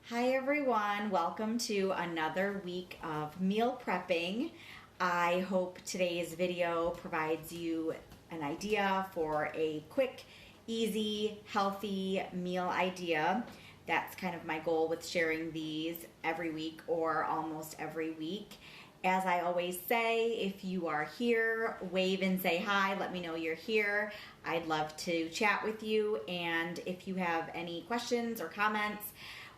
Hi everyone, welcome to another week of meal prepping. I hope today's video provides you an idea for a quick, easy, healthy meal idea. That's kind of my goal with sharing these every week or almost every week. As I always say, if you are here, wave and say hi, let me know you're here. I'd love to chat with you, and if you have any questions or comments,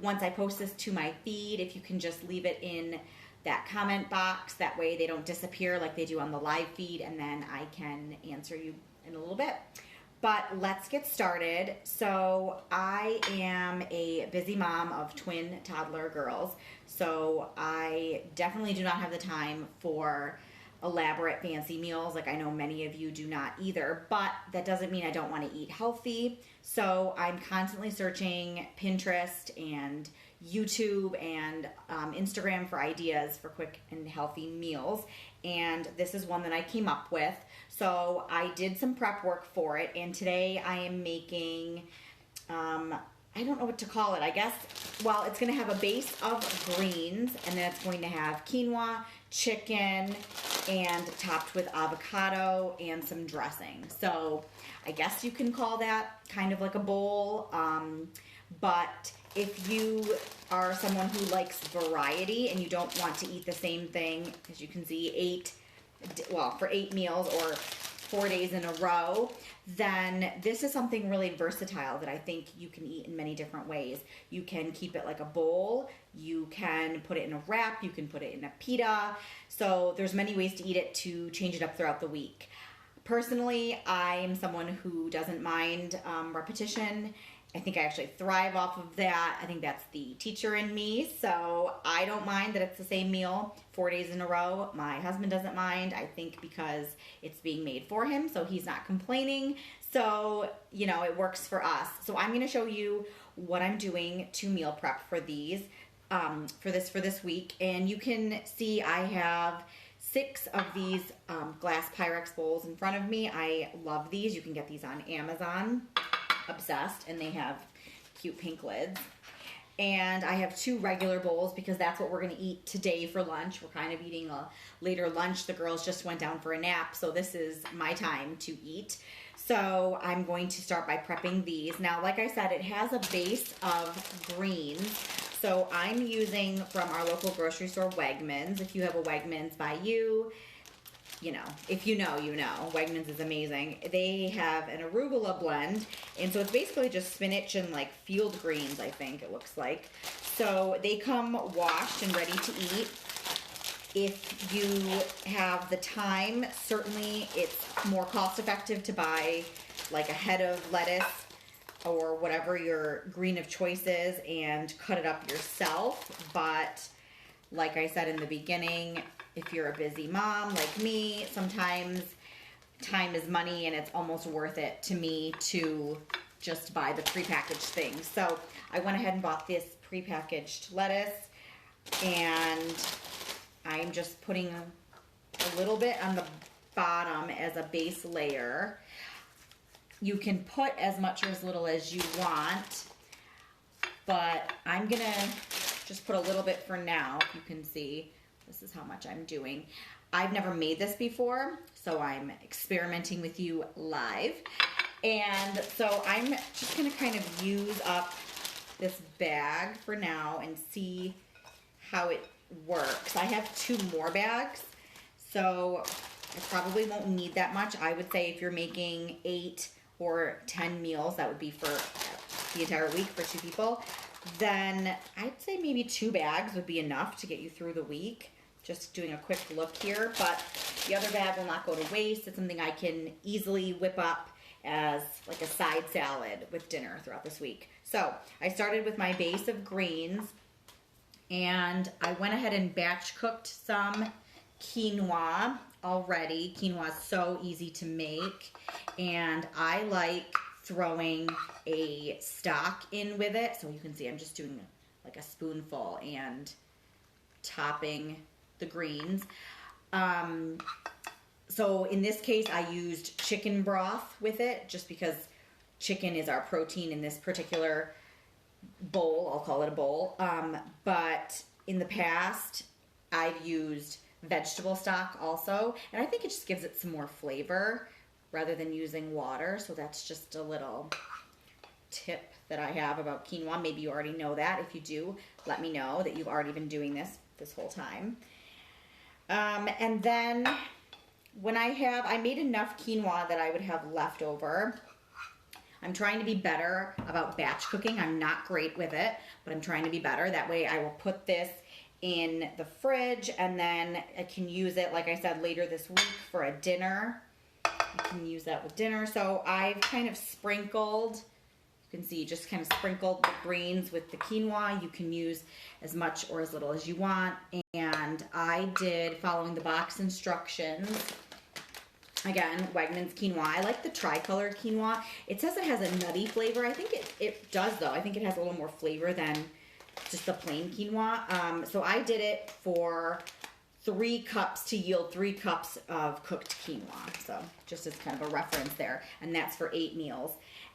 once I post this to my feed, if you can just leave it in that comment box, that way they don't disappear like they do on the live feed, and then I can answer you in a little bit. But let's get started. So I am a busy mom of twin toddler girls, so I definitely do not have the time for elaborate fancy meals like I know many of you do not either, but that doesn't mean I don't want to eat healthy. So I'm constantly searching Pinterest and YouTube and Instagram for ideas for quick and healthy meals, and this is one that I came up with. So I did some prep work for it, and today I am making I don't know what to call it. I guess, well, it's going to have a base of greens, and then it's going to have quinoa, chicken, and topped with avocado and some dressing. So I guess you can call that kind of like a bowl. But if you are someone who likes variety and you don't want to eat the same thing, as you can see, for 8 meals or 4 days in a row, then this is something really versatile that I think you can eat in many different ways. You can keep it like a bowl, you can put it in a wrap, you can put it in a pita. So there's many ways to eat it to change it up throughout the week. Personally, I'm someone who doesn't mind repetition. I think I actually thrive off of that. I think that's the teacher in me. So I don't mind that it's the same meal 4 days in a row. My husband doesn't mind, I think, because it's being made for him, so he's not complaining. So, you know, it works for us. So I'm going to show you what I'm doing to meal prep for these, for this week. And you can see I have 6 of these glass Pyrex bowls in front of me. I love these. You can get these on Amazon. Obsessed, and they have cute pink lids. And I have 2 regular bowls because that's what we're going to eat today for lunch. We're kind of eating a later lunch. The girls just went down for a nap, so this is my time to eat. So I'm going to start by prepping these. Now, like I said, it has a base of greens. So I'm using from our local grocery store, Wegmans. If you have a Wegmans by you, you know, if you know, you know. Wegmans is amazing. They have an arugula blend, and so it's basically just spinach and like field greens, I think it looks like. So they come washed and ready to eat. If you have the time, certainly it's more cost effective to buy like a head of lettuce or whatever your green of choice is and cut it up yourself. But like I said in the beginning, if you're a busy mom like me, sometimes time is money, and it's almost worth it to me to just buy the prepackaged things. So I went ahead and bought this prepackaged lettuce, and I'm just putting a little bit on the bottom as a base layer. You can put as much or as little as you want, but I'm gonna just put a little bit for now. You can see this is how much I'm doing. I've never made this before, so I'm experimenting with you live. And so I'm just gonna kind of use up this bag for now and see how it works. I have 2 more bags, so I probably won't need that much. I would say if you're making 8 or 10 meals, that would be for the entire week for 2 people, then I'd say maybe 2 bags would be enough to get you through the week. Just doing a quick look here, but the other bag will not go to waste. It's something I can easily whip up as like a side salad with dinner throughout this week. So I started with my base of greens, and I went ahead and batch cooked some quinoa already. Quinoa is so easy to make, and I like throwing a stock in with it. So you can see I'm just doing like a spoonful and topping the greens. So in this case, I used chicken broth with it just because chicken is our protein in this particular bowl. I'll call it a bowl. But in the past, I've used vegetable stock also, and I think it just gives it some more flavor rather than using water. So that's just a little tip that I have about quinoa. Maybe you already know that. If you do, let me know that you've already been doing this whole time. And then when I made enough quinoa that I would have left over. I'm trying to be better about batch cooking. I'm not great with it, but I'm trying to be better. That way I will put this in the fridge and then I can use it, like I said, later this week for a dinner. I can use that with dinner. So I've kind of sprinkled, you can see, just kind of sprinkled the greens with the quinoa. You can use as much or as little as you want. And I did, following the box instructions, again, Wegmans quinoa. I like the tricolor quinoa. It says it has a nutty flavor. I think it does, though. I think it has a little more flavor than just the plain quinoa. So I did it for 3 cups to yield 3 cups of cooked quinoa. So just as kind of a reference there. And that's for 8 meals.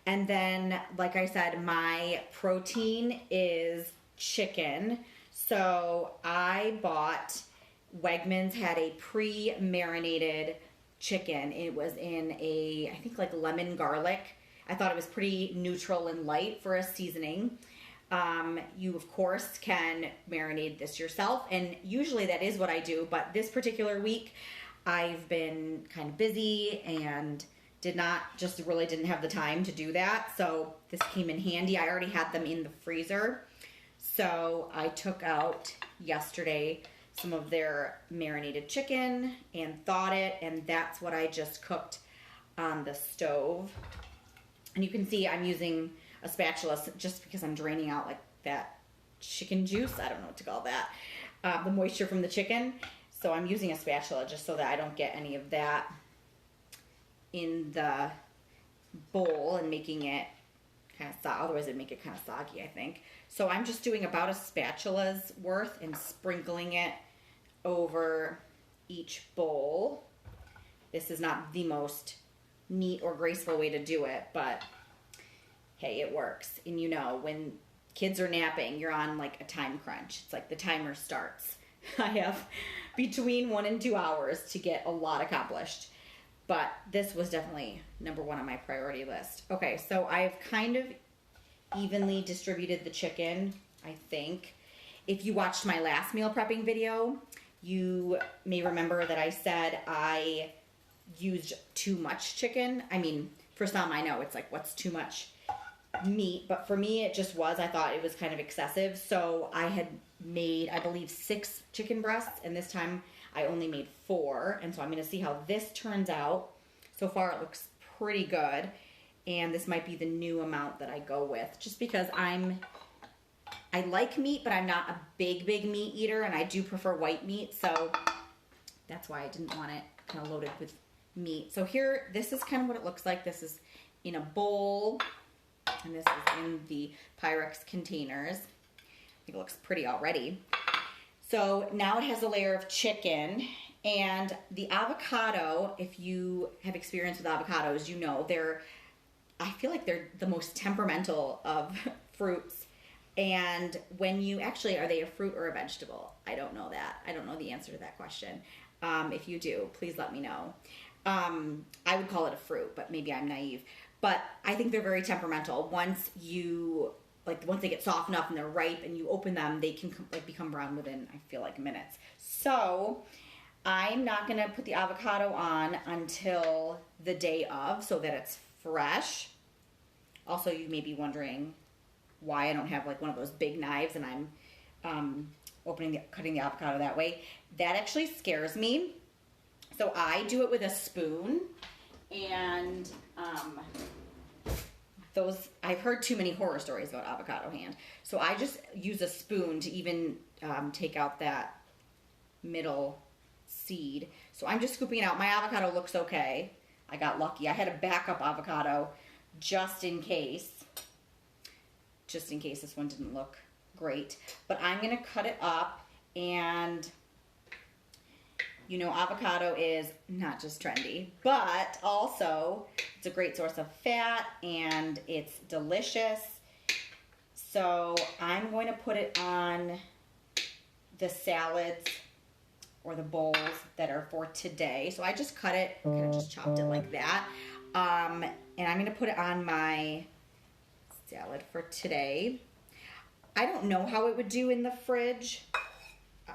And then, like I said, my protein is chicken. So I bought, Wegmans had a pre-marinated chicken. It was in a, I think, like lemon garlic. I thought it was pretty neutral and light for a seasoning. You of course can marinate this yourself, and usually that is what I do, but this particular week I've been kind of busy and really didn't have the time to do that. So this came in handy. I already had them in the freezer. So I took out yesterday some of their marinated chicken and thawed it, and that's what I just cooked on the stove. And you can see I'm using a spatula just because I'm draining out like that chicken juice. I don't know what to call that. The moisture from the chicken. So I'm using a spatula just so that I don't get any of that in the bowl and making it kind of otherwise it'd make it kind of soggy, I think. So I'm just doing about a spatula's worth and sprinkling it over each bowl. This is not the most neat or graceful way to do it, but hey, it works. And you know, when kids are napping, you're on like a time crunch. It's like the timer starts. I have between 1 and 2 hours to get a lot accomplished. But this was definitely number 1 on my priority list. Okay, so I've kind of evenly distributed the chicken, I think. If you watched my last meal prepping video, you may remember that I said I used too much chicken. I mean, for some I know it's like, what's too much meat? But for me it just was. I thought it was kind of excessive. So I had made, I believe, 6 chicken breasts, and this time I only made 4. And so I'm going to see how this turns out. So far it looks pretty good. And this might be the new amount that I go with, just because I like meat, but I'm not a big meat eater, and I do prefer white meat, so that's why I didn't want it kind of loaded with meat. So here, this is kind of what it looks like. This is in a bowl, and this is in the Pyrex containers. I think it looks pretty already. So now it has a layer of chicken, and the avocado, if you have experience with avocados, you know I feel like they're the most temperamental of fruits. And when you actually, are they a fruit or a vegetable? I don't know that. I don't know the answer to that question. If you do, please let me know. I would call it a fruit, but maybe I'm naive. But I think they're very temperamental. Once they get soft enough and they're ripe and you open them, they can become brown within, I feel like, minutes. So I'm not going to put the avocado on until the day of so that it's fresh. Also, you may be wondering why I don't have like one of those big knives and I'm cutting the avocado that way. That actually scares me. So I do it with a spoon, and I've heard too many horror stories about avocado hand. So I just use a spoon to even take out that middle seed. So I'm just scooping it out. My avocado looks okay. I got lucky. I had a backup avocado just in case this one didn't look great. But I'm going to cut it up, and you know, avocado is not just trendy, but also it's a great source of fat, and it's delicious. So I'm going to put it on the salads or the bowls that are for today. So I just cut it, kind of just chopped it like that. And I'm going to put it on my salad for today. I don't know how it would do in the fridge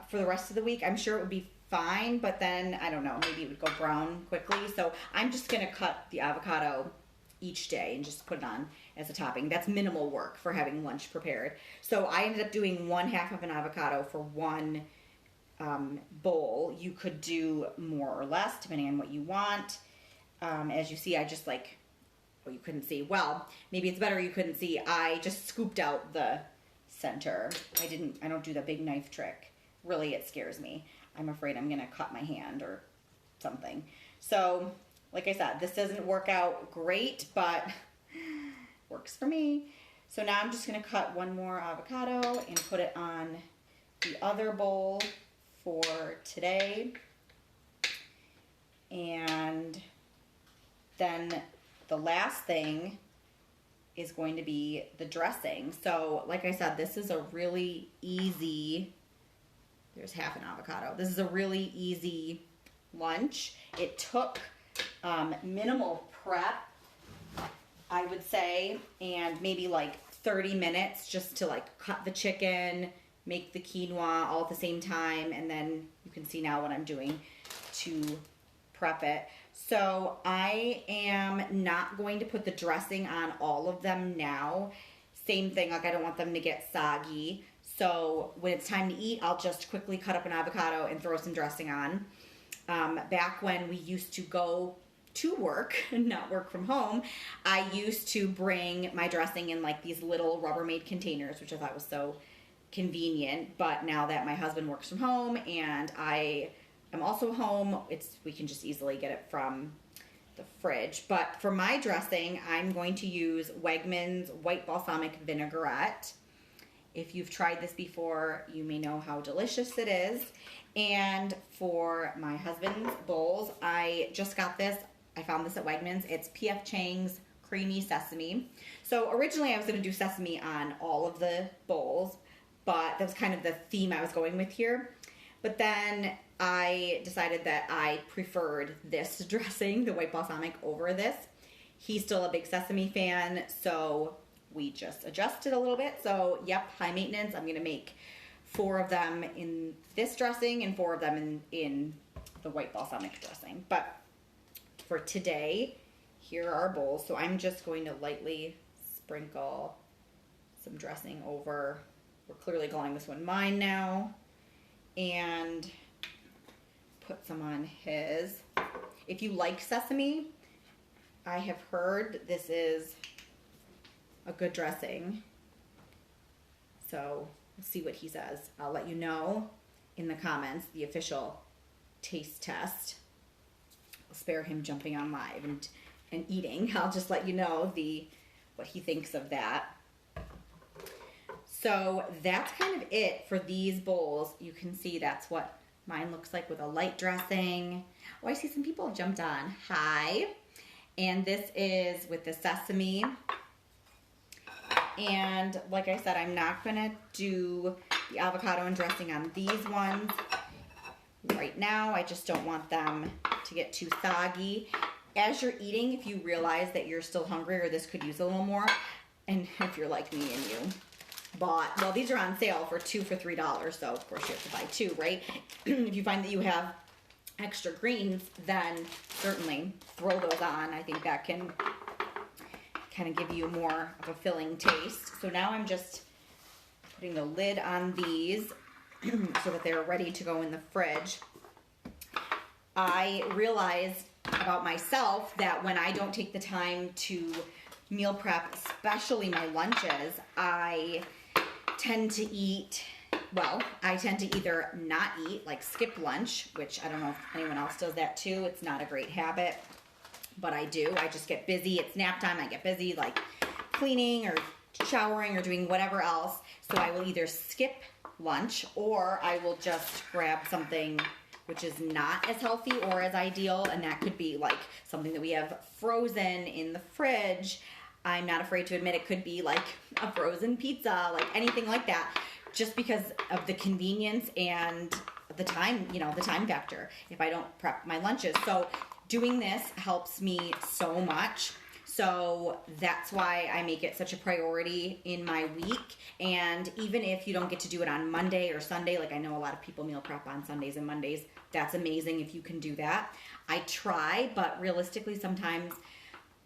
for the rest of the week. I'm sure it would be fine, but then I don't know, maybe it would go brown quickly. So I'm just going to cut the avocado each day and just put it on as a topping. That's minimal work for having lunch prepared. So I ended up doing 1/2 of an avocado for one bowl. You could do more or less depending on what you want. As you see, I just like, well, you couldn't see. Well, maybe it's better you couldn't see. I just scooped out the center. I don't do the big knife trick. Really, it scares me. I'm afraid I'm gonna cut my hand or something. So, like I said, this doesn't work out great, but works for me. So now I'm just gonna cut one more avocado and put it on the other bowl for today. And then the last thing is going to be the dressing. So like I said, this is a really easy, there's half an avocado. This is a really easy lunch. It took minimal prep, I would say, and maybe like 30 minutes just to like cut the chicken, make the quinoa all at the same time, and then you can see now what I'm doing to prep it. So I am not going to put the dressing on all of them now. Same thing, like I don't want them to get soggy. So when it's time to eat, I'll just quickly cut up an avocado and throw some dressing on. Back when we used to go to work and not work from home, I used to bring my dressing in like these little Rubbermaid containers, which I thought was so convenient. But now that my husband works from home and I am also home, we can just easily get it from the fridge. But for my dressing, I'm going to use Wegmans white balsamic vinaigrette. If you've tried this before, you may know how delicious it is. And for my husband's bowls, I just got this. I found this at Wegmans. It's P.F. Chang's Creamy Sesame. So originally I was going to do sesame on all of the bowls, but that was kind of the theme I was going with here. But then I decided that I preferred this dressing, the white balsamic, over this. He's still a big sesame fan, so we just adjusted a little bit. So, yep, high maintenance. I'm going to make 4 of them in this dressing and 4 of them in the white balsamic dressing. But for today, here are our bowls. So I'm just going to lightly sprinkle some dressing over. We're clearly calling this one mine now. And put some on his. If you like sesame, I have heard this is a good dressing. So we'll see what he says. I'll let you know in the comments the official taste test. I'll spare him jumping on live and eating. I'll just let you know what he thinks of that. So that's kind of it for these bowls. You can see that's what mine looks like with a light dressing. Oh, I see some people have jumped on. Hi. And this is with the sesame. And like I said, I'm not going to do the avocado and dressing on these ones right now. I just don't want them to get too soggy. As you're eating, if you realize that you're still hungry or this could use a little more, and if you're like me and you bought, well, these are on sale for 2 for $3, so of course you have to buy 2, right? If you find that you have extra greens, then certainly throw those on. I think that can kind of give you more of a filling taste. So now I'm just putting the lid on these so that they're ready to go in the fridge. I realized about myself that when I don't take the time to meal prep, especially my lunches, I tend to either not eat, like skip lunch, which I don't know if anyone else does that too. It's not a great habit, but I do. I just get busy. It's nap time. I get busy like cleaning or showering or doing whatever else. So I will either skip lunch or I will just grab something which is not as healthy or as ideal, and that could be like something that we have frozen in the fridge. I'm not afraid to admit it could be like a frozen pizza, like anything like that, just because of the convenience and the time, the time factor if I don't prep my lunches. So doing this helps me so much. So that's why I make it such a priority in my week. And even if you don't get to do it on Monday or Sunday, like I know a lot of people meal prep on Sundays and Mondays, that's amazing if you can do that. I try, but realistically sometimes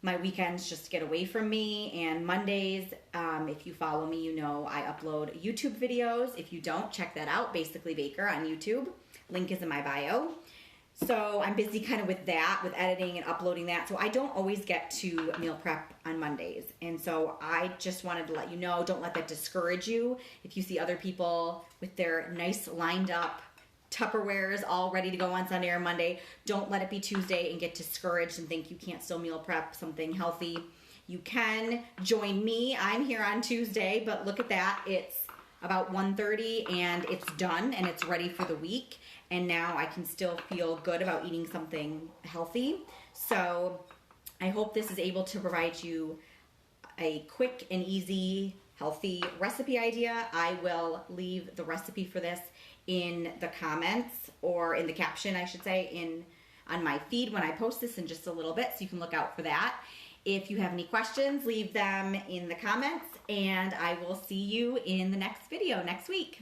my weekends just get away from me. And Mondays, if you follow me, you know I upload YouTube videos. If you don't, check that out, Basically Baker on YouTube. Link is in my bio. So I'm busy kind of with that, with editing and uploading that. So I don't always get to meal prep on Mondays. And so I just wanted to let you know, don't let that discourage you. If you see other people with their nice lined up Tupperwares all ready to go on Sunday or Monday, don't let it be Tuesday and get discouraged and think you can't still meal prep something healthy. You can join me. I'm here on Tuesday, but look at that. It's about 1:30 and it's done and it's ready for the week. And now I can still feel good about eating something healthy. So I hope this is able to provide you a quick and easy, healthy recipe idea. I will leave the recipe for this in the comments, or in the caption, I should say, on my feed when I post this in just a little bit, so you can look out for that. If you have any questions, leave them in the comments, and I will see you in the next video next week.